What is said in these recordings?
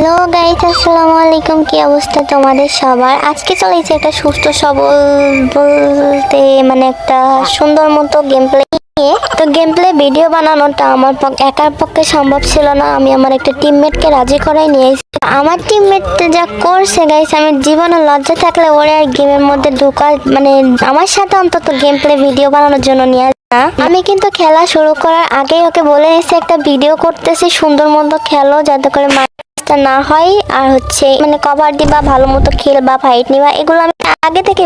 Hello guys, আসসালামু আলাইকুম। কি অবস্থা তোমাদের সবার? আজকে চলেছে একটা সুস্থ সবল বলতে একটা সুন্দর মতো গেম প্লে নিয়ে। তো গেম প্লে ভিডিও বানানোটা আমার একার পক্ষে সম্ভব ছিল না। আমি আমার একটা টিমমেটকে রাজি করাই নিয়ে এসেছি। আমার টিমমেট যা করছে গাইস, আমি জীবনে লজ্জা থাকলে ওরে আর গেমের মধ্যে ঢোকা আমার সাথে অন্তত গেম প্লে ভিডিও বানানোর জন্য নিয়ে না। আমি কিন্তু খেলা শুরু করার আগেই ওকে বলে এসে একটা ভিডিও করতেছি, সুন্দর মতো খেলো যাতে করে না হয়, আর কভার দিবা, ভালো মতো খেলবা, ফাইট নিবা, এগুলো আমি আগে থেকে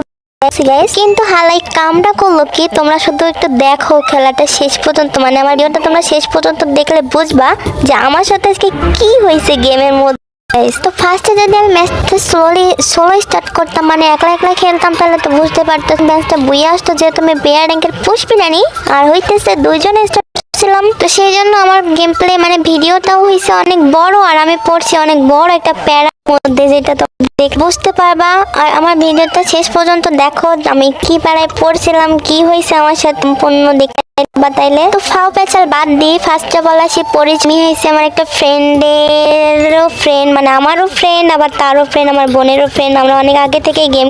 গাইস। কিন্তু হালাই কামটা করলো কি, তোমরা শুধু একটু দেখো খেলাটা শেষ পর্যন্ত, আমার ভিডিওটা তোমরা শেষ পর্যন্ত দেখলে বুঝবা যে আমার সাথে আজকে কি হয়েছে গেমের মধ্যে। তো ফার্স্টে যদি আমি ম্যাচটা সোলো স্টার্ট করতাম, একলা একলা খেলতাম, তাহলে তো বুঝতে পারতাম ম্যাচটা বুয়ে আসতো, যেহেতু আমি বেয়ার র্যাঙ্কের পুষ্পিরানি আর হইতেছে দুইজনে স্টার্ট ছিলাম। তো সেই জন্য আমার গেম প্লে ভিডিওটাও হয়েছে অনেক বড়, আর আমি পড়ছি অনেক বড় একটা প্যারার মধ্যে, যেটা তো বুঝতে পারবা। আর আমার ভিডিওটা শেষ পর্যন্ত দেখো আমি কি প্যারায় পড়ছিলাম, কি হয়েছে আমার সাথে সম্পূর্ণ দেখতে বাতাইলে। তো ফাও পেঁচাল বাদ দিই, ফার্স্ট অফ অল আসি পরিচয় হয়েছে আমার একটা ফ্রেন্ডেরও ফ্রেন্ড, আমারও ফ্রেন্ড, আবার তারও ফ্রেন্ড, আমার বোনেরও ফ্রেন্ড। আমরা অনেক আগে থেকে গেম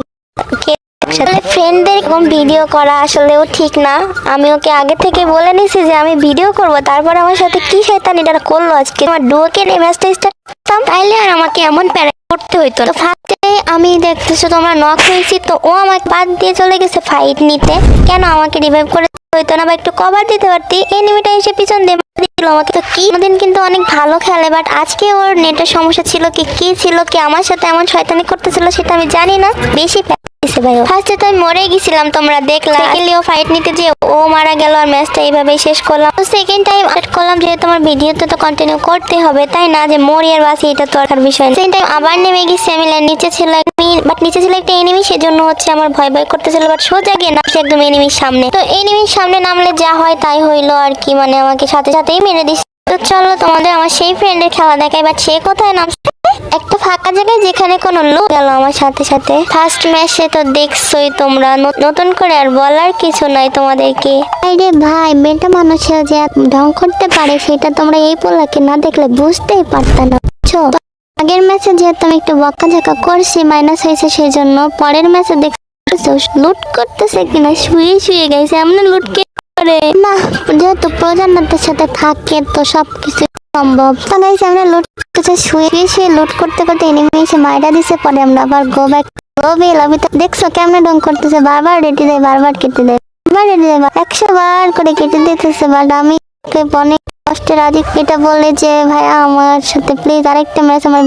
ফ্রেন্ডদের এরকম ভিডিও করা আসলেও ঠিক না। আমি ওকে আগে থেকে বলে নিছি যে আমি ভিডিও করব, তারপর আমার সাথে কি শয়তানিটা করলো আজকে। আমার ডুয়োকে ম্যাচটা স্টার্ট করতাম, তাইলে আর আমাকে এমন প্যারা করতে হইতো না। ফার্স্টে আমি দেখতেছো তোমরা নক হয়েছি, তো ও আমাকে বাদ দিয়ে চলে গেছে ফাইট নিতে। কেন আমাকে রিভাইভ করে হইতো না, বা একটু কভার দিতে পারতি, এনিমিটা এসে পিছন দিয়ে দিল আমাকে। তো কি দিন কিন্তু অনেক ভালো খেলে, বাট আজকে ওর নেটের সমস্যা ছিল কি ছিল কি আমার সাথে এমন শয়তানি করতেছিল সেটা আমি জানি না। বেশি ফার্স্টে তো আমি মরে গেছিলাম, তোমরা দেখলা। সেকেন্ডলি ও ফাইট নিতে যে ও মারা গেল, আর ম্যাচটা এইভাবেই শেষ করলাম। তো সেকেন্ড টাইম সেট করলাম, যেহেতু আমার ভিডিওতে তো কন্টিনিউ করতে হবে, তাই না যে মরি আর বাসি এটা তো আর বিষয় না। সেকেন্ড টাইম আবার নেমে গেছি আমি, নিচে ছিল একটা এনিমি, সেজন্য আমার ভয় করতেছিল, বাট সোজা গিয়ে নামছে একদম এনিমির সামনে। তো এনিমির সামনে নামলে যা হয় তাই হইলো আর কি, আমাকে সাথে সাথেই মেরে দিচ্ছে। তো চলো তোমাদের আমার সেই ফ্রেন্ডের খেলা দেখাই, বাট সে কোথায় নামছে একটা ফাঁকা জায়গায়, যেখানে কোনো লোক গেল আমার সাথে সাথে। ফার্স্ট ম্যাচে তো দেখছোই তোমরা, নতুন করে আর বলার কিছু নাই তোমাদেরকে। আরে ভাই, মেয়েটা মানুষের যে ঢং করতে পারে সেটা তোমরা এই পোলাকে না দেখলে বুঝতেই পারতা না, বুঝছো? আগের ম্যাচে যেহেতু আমি একটু বকাঝকা করছি, মাইনাস হয়েছে, সেই জন্য পরের ম্যাচে দেখছো লুট করতেছে কিনা, শুয়ে গেছে। এমন লুট কে করে না, যেহেতু প্রজান্নদের সাথে থাকে তো সবকিছু সম্ভব। তো গাইস, আমরা লুট শুয়ে লুট করতে করতে এনিমি এসে মাইরা দিছে, পরে আমরা আবার গো ব্যাক লবিতে। দেখছো কেমনে ডং করতেছে, বারবার রেডি দেয়, বারবার কেটে দেয়, বারবার রেডি দেয়, 100 বার করে কেটে দিতেছে। বাট আমি অনেক কষ্টে রাজি এটা বলে যে ভাইয়া আমার সাথে প্লিজ আরেকটা ম্যাচ, আমার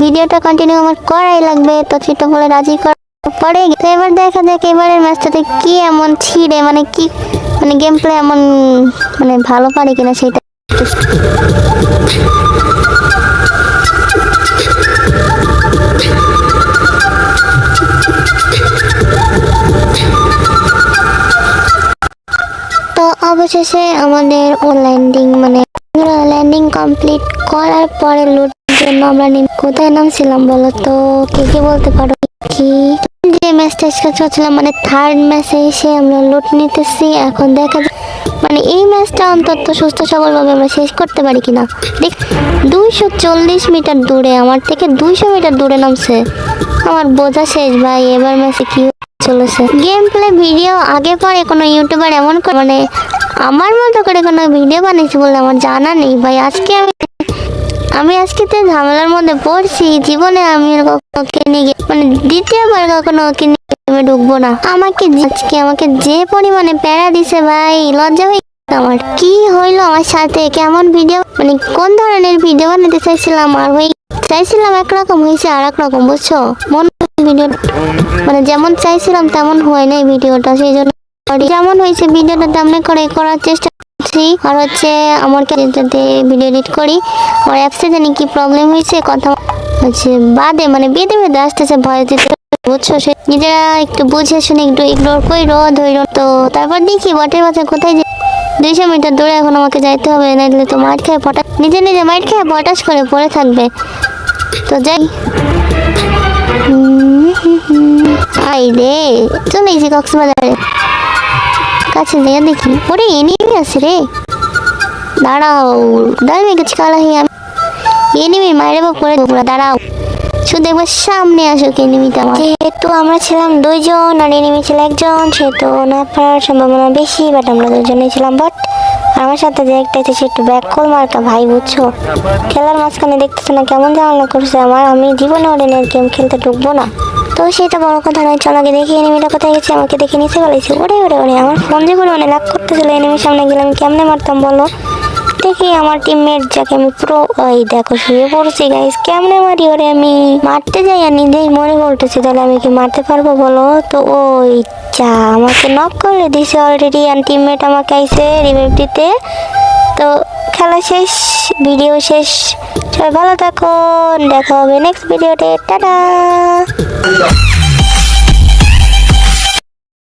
ভিডিওটা কন্টিনিউ আমার করাই লাগবে। তো সেটা বলে রাজি করা পরে তো এবার দেখা যাক এবারের ম্যাচটাতে কি এমন ছিঁড়ে, কি গেম প্লে এমন ভালো পারে কিনা সেটা। তো অবশেষে আমাদের ল্যান্ডিং কমপ্লিট করার পরে লুট জন্য আমরা কোথায় নামছিলাম বলো তো, কে বলতে পারো? কি যে ম্যাচটা চলছিলাম, থার্ড ম্যাচে এসে আমরা লুট নিতেছি। এখন দেখা যায় এই ম্যাচটা অন্তত সুস্থ সবল ভাবে আমরা শেষ করতে পারি কিনা। দেখ 240 মিটার দূরে, আমার থেকে 200 মিটার দূরে নামছে। আমার বোঝা শেষ ভাই, এবার ম্যাচে কি চলেছে। গেম প্লে ভিডিও আগে পরে কোনো ইউটিউবার এমন করে আমার মতো করে কোনো ভিডিও বানিয়েছি বলে আমার জানা নেই ভাই। আমি আজকে তো ঝামেলার মধ্যে পড়ছি, জীবনে আমি দ্বিতীয়বার কখনো কিনে ঢুকবো না। আমাকে যে পরিমাণে প্যারা দিছে ভাই, লজ্জা হয়ে আমার। কি হইলো আমার সাথে, কেমন ভিডিও কোন ধরনের ভিডিও বানাতে চাইছিলাম, আর চাইছিলাম একরকম হয়েছে আর এক রকম, বুঝছো? ভিডিও যেমন চাইছিলাম তেমন হয় নাই ভিডিওটা, সেই জন্য যেমন হয়েছে ভিডিওটা তেমন করে করার চেষ্টা করছি। আর আমার যাতে ভিডিও এডিট করি, আমার অ্যাপসে জানি কি প্রবলেম হয়েছে, কথা বাদে বেঁধে আসতেছে ভয় দিতে, বুঝছো? সে নিজেরা একটু বুঝে শুনে একটু ইগনোর করি, তো তারপর দেখি বটের বাচ্চা কোথায় যে 200 মিটার দূরে এখন আমাকে যাইতে হবে, নাইলে তো মাঠ খেয়ে নিজে মাঠ খেয়ে পটাশ করে পড়ে থাকবে। তো যাই, আই রে চলে গেছি কক্সবাজারে কাছে যেয়ে দেখি, ওরে এনিমি আছে রে, দাঁড়াও গেছি কালা হয়ে আমি। এনিমি মাইরে বাপ করে পুরো দাঁড়াও, শুধু একবার সামনে আসো এনিমিটা আমার। যেহেতু আমরা ছিলাম 2 জন আর এনিমি ছিল 1 জন, সেহেতু না পারার সম্ভাবনা বেশি, বাট আমরা 2 জনেই ছিলাম। বাট আমার সাথে যে একটা আছে সে একটু ব্যাককল মার্কা ভাই, বুঝছো? খেলার মাঝখানে দেখতেছে না কেমন ঝামেলা করছে আমার, আমি জীবনে অর্ডিনারি গেম খেলতে ঢুকবো না। তো সেটা বড় কথা নয়, চল আগে দেখি এনিমিটা কোথায় গেছে। আমাকে দেখে নিচে ফেলাইছে। ওরে ওরে ওরে, আমার ফোন যে করে লাগ করতেছিল, এনিমির সামনে গেলে আমি কেমনে মারতাম বলো? দেখি আমার টিমমেট যাকে আমি পুরো, ওই দেখো শুয়ে পড়ছি গাইস, কেমনে মারি ওরে, আমি মারতে যাই আর নিজেই মরে বলতেছি, তাহলে আমি কি মারতে পারবো বলো? তো ওই চা আমাকে নক করে দিছে অলরেডি, আর টিমমেট আমাকে আইসে রিভাইভ দিতে। তো খেলা শেষ, ভিডিও শেষ, সবাই ভালো থাকুন, দেখা হবে নেক্সট ভিডিওতে, টাটা।